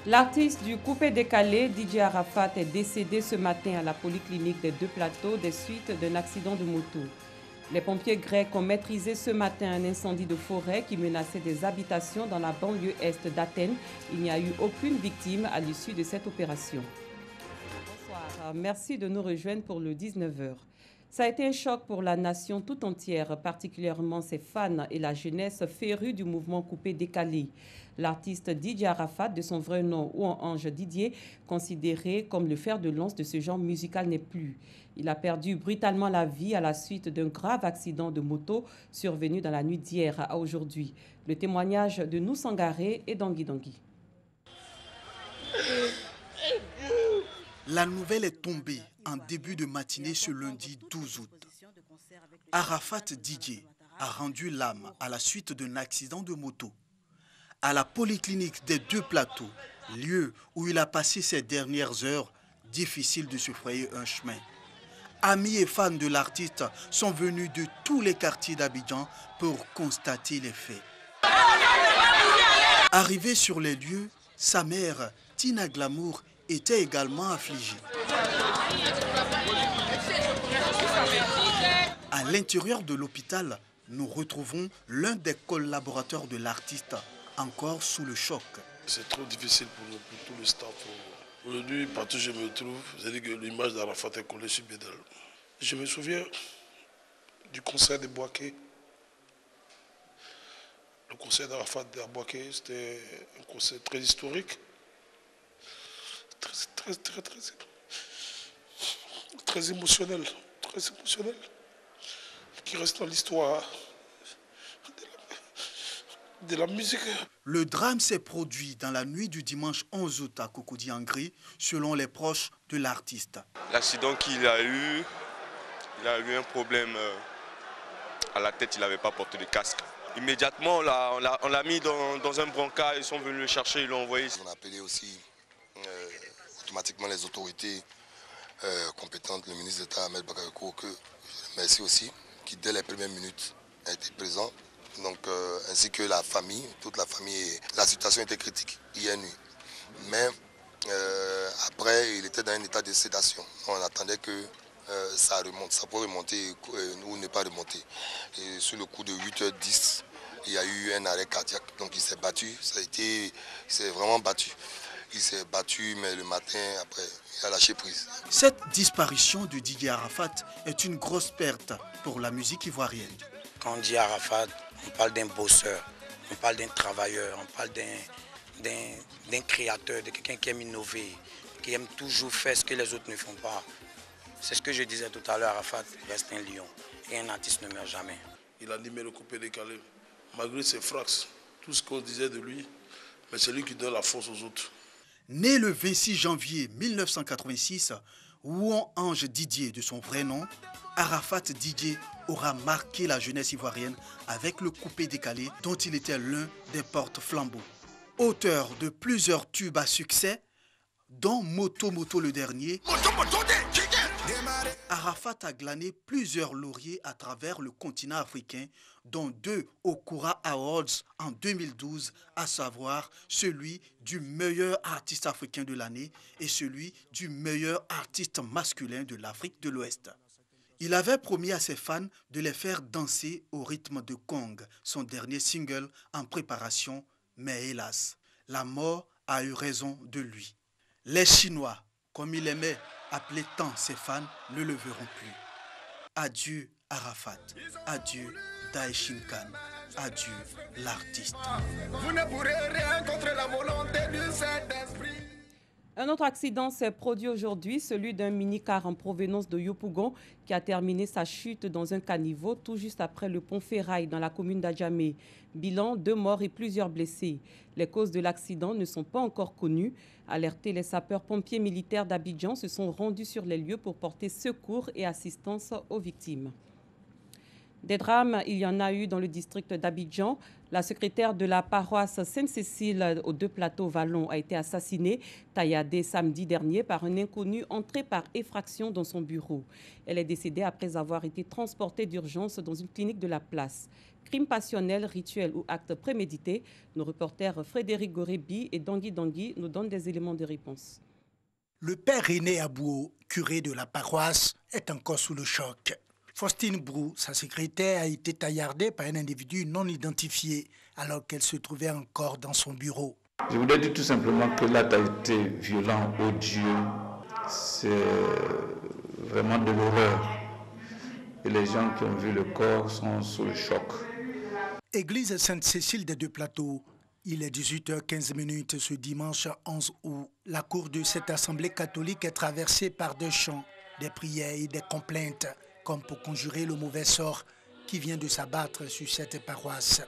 L'artiste du coupé décalé, DJ Arafat, est décédé ce matin à la polyclinique des Deux Plateaux des suites d'un accident de moto. Les pompiers grecs ont maîtrisé ce matin un incendie de forêt qui menaçait des habitations dans la banlieue est d'Athènes. Il n'y a eu aucune victime à l'issue de cette opération. Bonsoir, merci de nous rejoindre pour le 19h. Ça a été un choc pour la nation tout entière, particulièrement ses fans et la jeunesse férue du mouvement coupé décalé. L'artiste Didier Arafat, de son vrai nom Ouange Didier, considéré comme le fer de lance de ce genre musical, n'est plus. Il a perdu brutalement la vie à la suite d'un grave accident de moto survenu dans la nuit d'hier à aujourd'hui. Le témoignage de Nou Sangaré et Dangui Dangui. La nouvelle est tombée en début de matinée ce lundi 12 août. Arafat Didier a rendu l'âme à la suite d'un accident de moto. À la polyclinique des Deux Plateaux, lieu où il a passé ses dernières heures, difficile de se frayer un chemin. Amis et fans de l'artiste sont venus de tous les quartiers d'Abidjan pour constater les faits. Arrivé sur les lieux, sa mère, Tina Glamour, était également affligée. À l'intérieur de l'hôpital, nous retrouvons l'un des collaborateurs de l'artiste, encore sous le choc. C'est trop difficile pour tout le staff. Aujourd'hui, partout où je me trouve, j'ai dit que l'image d'Arafat est collée sur Bédel. Je me souviens du concert de Boaké. Le concert d'Arafat de Boaké, c'était un concert très historique. Très émotionnel, qui reste dans l'histoire de la musique. Le drame s'est produit dans la nuit du dimanche 11 août à Cocody-Angri, selon les proches de l'artiste. L'accident qu'il a eu, il a eu un problème à la tête, il n'avait pas porté de casque. Immédiatement, on l'a mis dans un brancard, ils sont venus le chercher, ils l'ont envoyé. On a appelé aussi automatiquement les autorités compétentes, le ministre d'État Ahmed Bakayoko, que je remercie aussi, qui dès les premières minutes a été présent. Donc, ainsi que la famille, toute la famille. La situation était critique hier nuit. Mais après, il était dans un état de sédation. On attendait que ça remonte, ça pourrait remonter ou ne pas remonter. Et sur le coup de 8h10, il y a eu un arrêt cardiaque. Donc il s'est battu, il s'est vraiment battu. Il s'est battu, mais le matin, après, il a lâché prise. Cette disparition de Didier Arafat est une grosse perte pour la musique ivoirienne. Quand on dit Arafat, on parle d'un bosseur, on parle d'un travailleur, on parle d'un créateur, de quelqu'un qui aime innover, qui aime toujours faire ce que les autres ne font pas. C'est ce que je disais tout à l'heure, Arafat reste un lion et un artiste ne meurt jamais. Il a animé le coupé décalé, malgré ses frax, tout ce qu'on disait de lui, mais c'est lui qui donne la force aux autres. Né le 26 janvier 1986, Ouange Didier de son vrai nom, Arafat Didier aura marqué la jeunesse ivoirienne avec le coupé décalé dont il était l'un des porte-flambeaux. Auteur de plusieurs tubes à succès, dont Moto Moto le dernier, Arafat a glané plusieurs lauriers à travers le continent africain, dont 2 au Kura Awards en 2012, à savoir celui du meilleur artiste africain de l'année et celui du meilleur artiste masculin de l'Afrique de l'Ouest. Il avait promis à ses fans de les faire danser au rythme de Gong, son dernier single en préparation, mais hélas, la mort a eu raison de lui. Les Chinois, comme il aimait appeler tant ses fans, ne le verront plus. Adieu Arafat, adieu Daeshin Khan, adieu l'artiste. Vous ne pourrez rien contre la volonté du Saint-Esprit. Un autre accident s'est produit aujourd'hui, celui d'un mini-car en provenance de Yopougon qui a terminé sa chute dans un caniveau tout juste après le pont Ferraille dans la commune d'Adjamé. Bilan, 2 morts et plusieurs blessés. Les causes de l'accident ne sont pas encore connues. Alertés, les sapeurs-pompiers militaires d'Abidjan se sont rendus sur les lieux pour porter secours et assistance aux victimes. Des drames, il y en a eu dans le district d'Abidjan. La secrétaire de la paroisse Sainte-Cécile aux Deux Plateaux Vallon a été assassinée, tailladée samedi dernier par un inconnu entré par effraction dans son bureau. Elle est décédée après avoir été transportée d'urgence dans une clinique de la place. Crime passionnel, rituel ou acte prémédité, nos reporters Frédéric Gorébi et Dangui Dangui nous donnent des éléments de réponse. Le père René Abouo, curé de la paroisse, est encore sous le choc. Faustine Brou, sa secrétaire, a été taillardée par un individu non identifié alors qu'elle se trouvait encore dans son bureau. Je voudrais dire tout simplement que l'acte a été violent, odieux. C'est vraiment de l'horreur. Et les gens qui ont vu le corps sont sous le choc. Église Sainte-Cécile des Deux Plateaux. Il est 18h15 ce dimanche 11 août. La cour de cette assemblée catholique est traversée par des chants, des prières et des complaintes, comme pour conjurer le mauvais sort qui vient de s'abattre sur cette paroisse.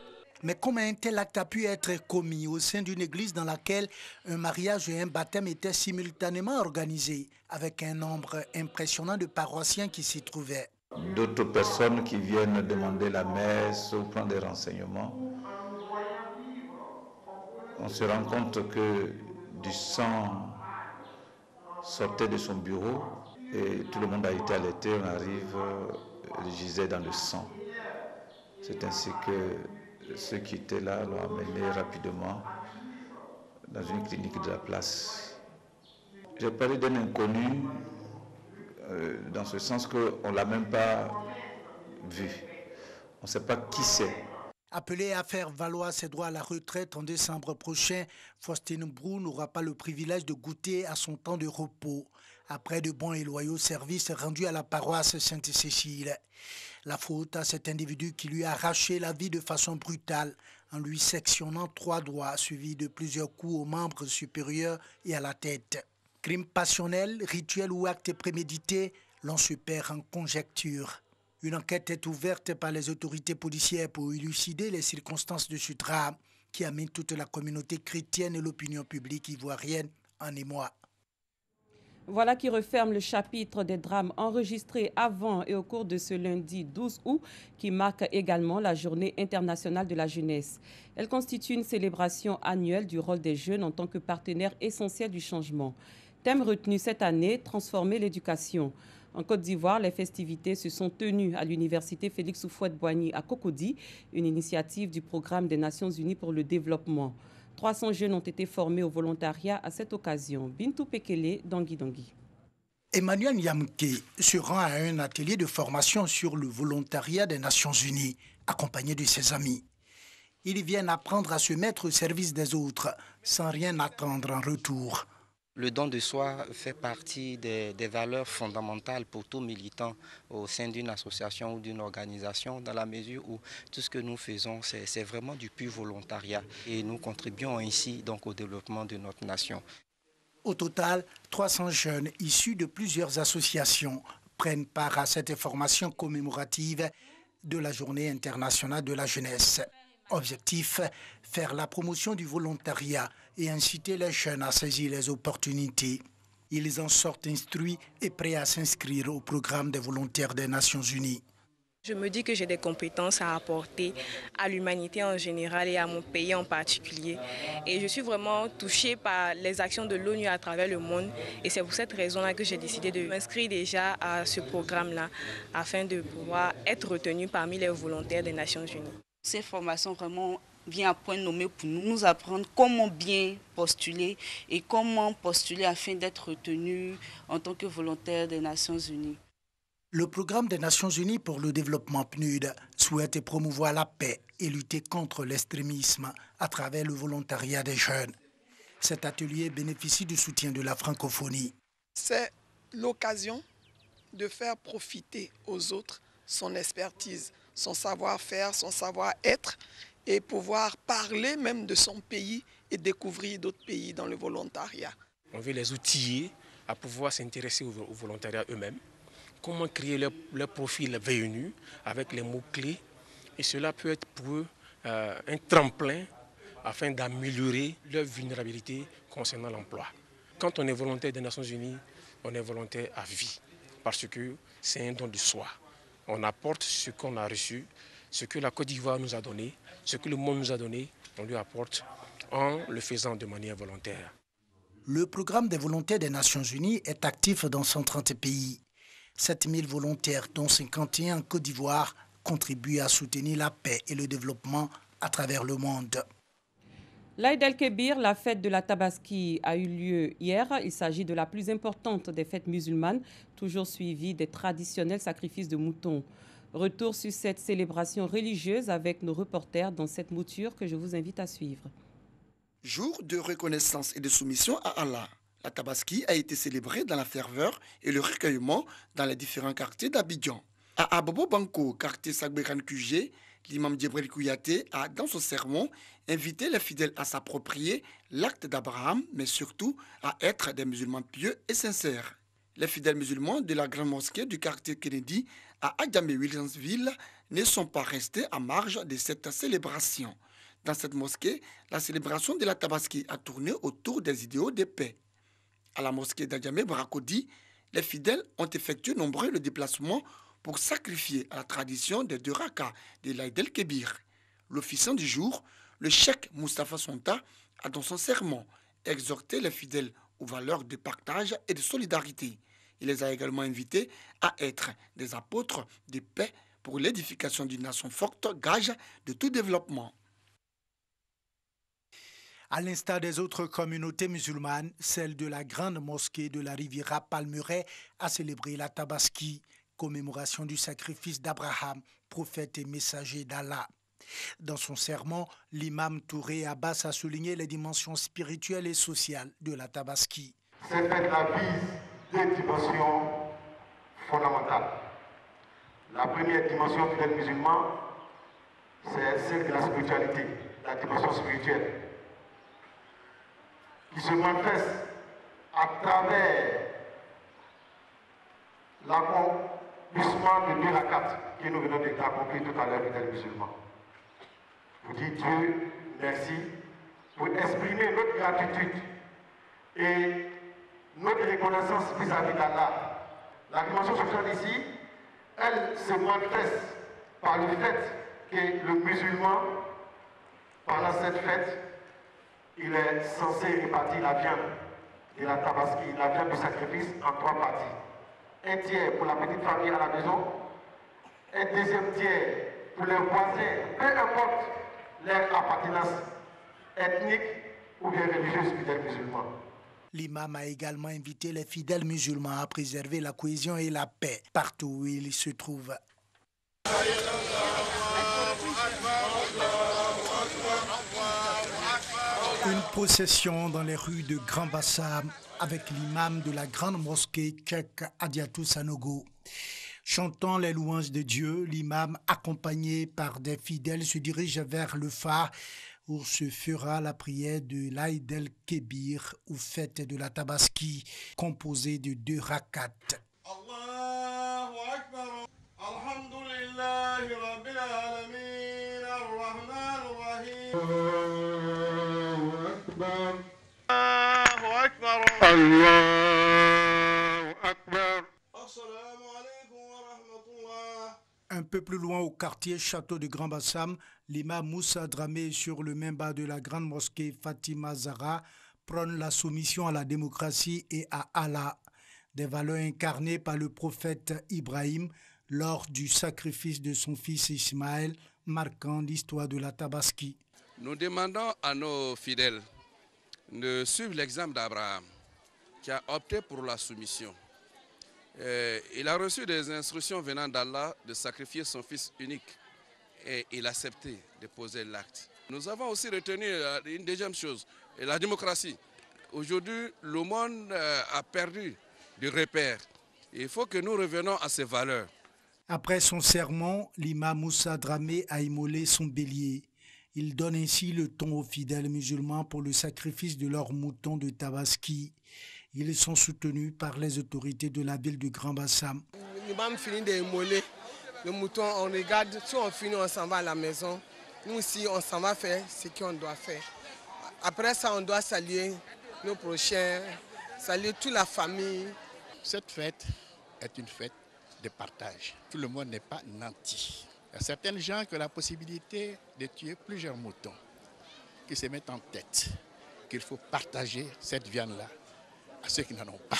Mais comment un tel acte a pu être commis au sein d'une église dans laquelle un mariage et un baptême étaient simultanément organisés, avec un nombre impressionnant de paroissiens qui s'y trouvaient? D'autres personnes qui viennent demander la messe ou prendre des renseignements. On se rend compte que du sang sortait de son bureau et tout le monde a été alerté. On arrive, il gisait dans le sang. C'est ainsi que ceux qui étaient là l'ont amené rapidement dans une clinique de la place. J'ai parlé d'un inconnu dans ce sens qu'on ne l'a même pas vu. On ne sait pas qui c'est. Appelée à faire valoir ses droits à la retraite en décembre prochain, Faustine Brou n'aura pas le privilège de goûter à son temps de repos, après de bons et loyaux services rendus à la paroisse Sainte-Cécile. La faute à cet individu qui lui a arraché la vie de façon brutale en lui sectionnant 3 doigts suivis de plusieurs coups aux membres supérieurs et à la tête. Crime passionnel, rituel ou acte prémédité, l'on se perd en conjecture. Une enquête est ouverte par les autorités policières pour élucider les circonstances de ce drame qui a mis toute la communauté chrétienne et l'opinion publique ivoirienne en émoi. Voilà qui referme le chapitre des drames enregistrés avant et au cours de ce lundi 12 août qui marque également la Journée internationale de la jeunesse. Elle constitue une célébration annuelle du rôle des jeunes en tant que partenaire essentiel du changement. Thème retenu cette année, transformer l'éducation. En Côte d'Ivoire, les festivités se sont tenues à l'université Félix Houphouët-Boigny à Cocody, une initiative du Programme des Nations Unies pour le développement. 300 jeunes ont été formés au volontariat à cette occasion. Bintou Pekele, Dangui Dangui. Emmanuel Yamke se rend à un atelier de formation sur le volontariat des Nations Unies, accompagné de ses amis. Ils viennent apprendre à se mettre au service des autres, sans rien attendre en retour. Le don de soi fait partie des valeurs fondamentales pour tout militant au sein d'une association ou d'une organisation, dans la mesure où tout ce que nous faisons, c'est vraiment du pur volontariat et nous contribuons ainsi donc au développement de notre nation. Au total, 300 jeunes issus de plusieurs associations prennent part à cette formation commémorative de la Journée internationale de la jeunesse. Objectif, faire la promotion du volontariat et inciter les jeunes à saisir les opportunités. Ils en sortent instruits et prêts à s'inscrire au programme des volontaires des Nations Unies. Je me dis que j'ai des compétences à apporter à l'humanité en général et à mon pays en particulier. Et je suis vraiment touchée par les actions de l'ONU à travers le monde. Et c'est pour cette raison-là que j'ai décidé de m'inscrire déjà à ce programme-là afin de pouvoir être retenue parmi les volontaires des Nations Unies. Ces formations vraiment viennent à point nommé pour nous apprendre comment bien postuler et comment postuler afin d'être retenu en tant que volontaire des Nations Unies. Le programme des Nations Unies pour le développement PNUD souhaite promouvoir la paix et lutter contre l'extrémisme à travers le volontariat des jeunes. Cet atelier bénéficie du soutien de la francophonie. C'est l'occasion de faire profiter aux autres son expertise, son savoir-faire, son savoir-être et pouvoir parler même de son pays et découvrir d'autres pays dans le volontariat. On veut les outiller à pouvoir s'intéresser au volontariat eux-mêmes. Comment créer leur profil VNU avec les mots-clés. Et cela peut être pour eux un tremplin afin d'améliorer leur vulnérabilité concernant l'emploi. Quand on est volontaire des Nations Unies, on est volontaire à vie parce que c'est un don de soi. on apporte ce qu'on a reçu, ce que la Côte d'Ivoire nous a donné, ce que le monde nous a donné, on lui apporte en le faisant de manière volontaire. Le programme des volontaires des Nations Unies est actif dans 130 pays. 7000 volontaires, dont 51 en Côte d'Ivoire, contribuent à soutenir la paix et le développement à travers le monde. L'Aïd el-Kébir, la fête de la Tabaski, a eu lieu hier. Il s'agit de la plus importante des fêtes musulmanes, toujours suivie des traditionnels sacrifices de moutons. Retour sur cette célébration religieuse avec nos reporters dans cette mouture que je vous invite à suivre. Jour de reconnaissance et de soumission à Allah. La Tabaski a été célébrée dans la ferveur et le recueillement dans les différents quartiers d'Abidjan. À Abobo Banko, quartier Sagberan QG, l'imam Djibril Kouyaté a, dans son sermon, invité les fidèles à s'approprier l'acte d'Abraham, mais surtout à être des musulmans pieux et sincères. Les fidèles musulmans de la grande mosquée du quartier Kennedy à Adjamé-Williamsville ne sont pas restés à marge de cette célébration. Dans cette mosquée, la célébration de la Tabaski a tourné autour des idéaux de paix. À la mosquée d'Adjamé-Brakodi, les fidèles ont effectué nombreux déplacements pour sacrifier à la tradition des 2 rakas de l'Aïd el-Kébir. L'officiant du jour, le cheikh Moustapha Sonta, a dans son sermon exhorté les fidèles aux valeurs de partage et de solidarité. Il les a également invités à être des apôtres de paix pour l'édification d'une nation forte, gage de tout développement. À l'instar des autres communautés musulmanes, celle de la grande mosquée de la Riviera Palmeraie a célébré la Tabaski, commémoration du sacrifice d'Abraham, prophète et messager d'Allah. Dans son sermon, l'imam Touré Abbas a souligné les dimensions spirituelles et sociales de la Tabaski. Cette fête-là vise 2 dimensions fondamentales. La première dimension pour les musulmans, c'est celle de la spiritualité, la dimension spirituelle, qui se manifeste à travers l'accomplissement de 2 rakats que nous venons d'accomplir tout à l'heure avec les musulmans. Vous dites Dieu merci pour exprimer notre gratitude et notre reconnaissance vis-à-vis d'Allah. La dimension sociale ici, elle se manifeste par le fait que le musulman, pendant cette fête, il est censé répartir la viande de la Tabaski, la viande du sacrifice, en 3 parties. Un tiers pour la petite famille à la maison, un deuxième tiers pour les voisins, peu importe leur appartenance ethnique ou bien religieuse fidèles musulmans. L'imam a également invité les fidèles musulmans à préserver la cohésion et la paix partout où ils se trouvent. Une procession dans les rues de Grand Bassam avec l'imam de la grande mosquée Cheikh Adiatou Sanogo. Chantant les louanges de Dieu, l'imam, accompagné par des fidèles, se dirige vers le phare où se fera la prière de l'Aïd el-Kébir ou fête de la Tabaski, composée de 2 rakats. Allahu Akbar, alhamdulillahi rabbil alamin, ar-Rahman ar-Rahim. Allahu Akbar, Allahu Akbar. Un peu plus loin au quartier Château de Grand Bassam, l'imam Moussa Dramé sur le minbar de la grande mosquée Fatima Zahra prône la soumission à la démocratie et à Allah, des valeurs incarnées par le prophète Ibrahim lors du sacrifice de son fils Ismaël, marquant l'histoire de la Tabaski. Nous demandons à nos fidèles de suivre l'exemple d'Abraham, qui a opté pour la soumission. Il a reçu des instructions venant d'Allah de sacrifier son fils unique et il a accepté de poser l'acte. Nous avons aussi retenu une deuxième chose, la démocratie. Aujourd'hui, le monde a perdu de repères. Il faut que nous revenions à ces valeurs. Après son sermon, l'imam Moussa Dramé a immolé son bélier. Il donne ainsi le ton aux fidèles musulmans pour le sacrifice de leurs moutons de Tabaski. Ils sont soutenus par les autorités de la ville de Grand Bassam. L'imam finit d'immoler le mouton, on regarde, si on finit, on s'en va à la maison. Nous aussi, on s'en va faire ce qu'on doit faire. Après ça, on doit saluer nos prochains, saluer toute la famille. Cette fête est une fête de partage. Tout le monde n'est pas nanti. Il y a certains gens qui ont la possibilité de tuer plusieurs moutons, qui se mettent en tête qu'il faut partager cette viande-là à ceux qui n'en ont pas.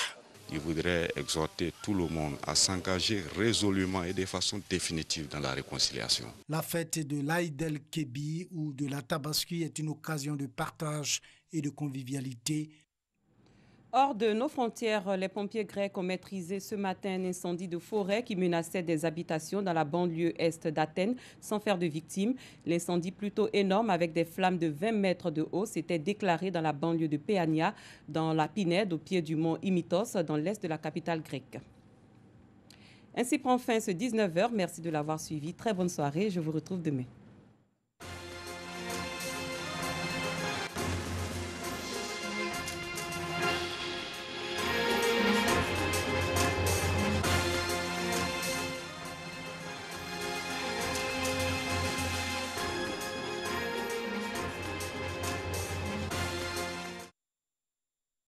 Je voudrais exhorter tout le monde à s'engager résolument et de façon définitive dans la réconciliation. La fête de l'Aïd el-Kébi ou de la Tabaski est une occasion de partage et de convivialité. Hors de nos frontières, les pompiers grecs ont maîtrisé ce matin un incendie de forêt qui menaçait des habitations dans la banlieue est d'Athènes sans faire de victimes. L'incendie plutôt énorme avec des flammes de 20 mètres de haut s'était déclaré dans la banlieue de Péania, dans la Pinède, au pied du mont Imitos, dans l'est de la capitale grecque. Ainsi prend fin ce 19h. Merci de l'avoir suivi. Très bonne soirée. Je vous retrouve demain.